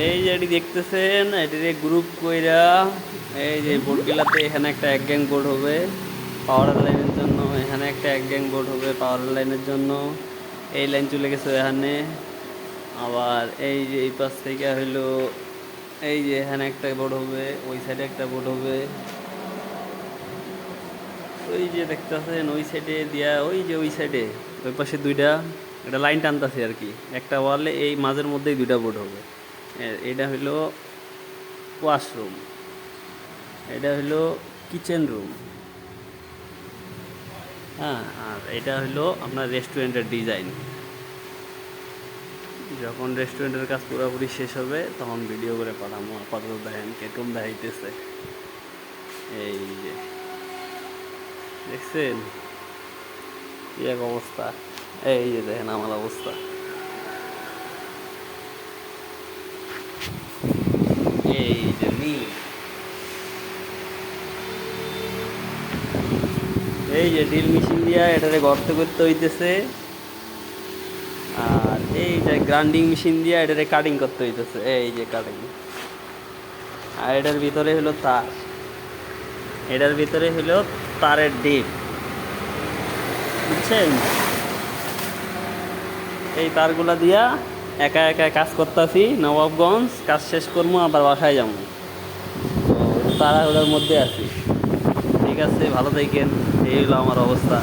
এই যে এটি দেখতেছেন, এটির গ্রুপ কইরা এই যে বোর্ডগুলাতে এখানে একটা এক গ্যাং বোর্ড হবে পাওয়ার লাইনের জন্য, এখানে একটা এক গ্যাং বোর্ড হবে পাওয়ার লাইনের জন্য। এই লাইন চলে গেছে এখানে। আবার এই যে এই পাশ থেকে হইলো এই যে এখানে একটা বোর্ড হবে, ওই সাইডে একটা বোর্ড হবে। ওই যে দেখতেছেন ওই সাইডে দিয়া, ওই যে ওই সাইডে ওই পাশে দুইটা একটা লাইন টানতেছে আর কি। একটা ওয়ালে এই মাঝের মধ্যেই দুইটা বোর্ড হবে। এটা হইলো ওয়াশরুম, এটা হইলো কিচেন রুম। হ্যাঁ, আর এটা হইলো আপনার রেস্টুরেন্টের ডিজাইন। যখন রেস্টুরেন্টের কাজ পুরোপুরি শেষ হবে তখন ভিডিও করে পাঠাবো। আপাতত দেখেন কেটুম দেখাইতেছে। এই যে দেখছেন কি এক অবস্থা। এই যে দেখেন আমার অবস্থা। এই যে এই যে ড্রিল মেশিন দিয়া এটারে গর্ত করতে হইতেছে। আর এই যে গ্রাইন্ডিং মেশিন দিয়া এটারে কাটিং করতে হইতেছে। এই যে কাটিং। আর এটার ভিতরে হলো তার, এটার ভিতরে হলো তারের ডিপ, বুঝছেন? এই তারগুলা দিয়া একা একা কাজ করতেছি। নবাবগঞ্জ কাজ শেষ করবো, আবার বাসায় যাবো। তো তাড়াহুড়োর মধ্যে আছি। ঠিক আছে, ভালো থাকেন। এই হলো আমার অবস্থা।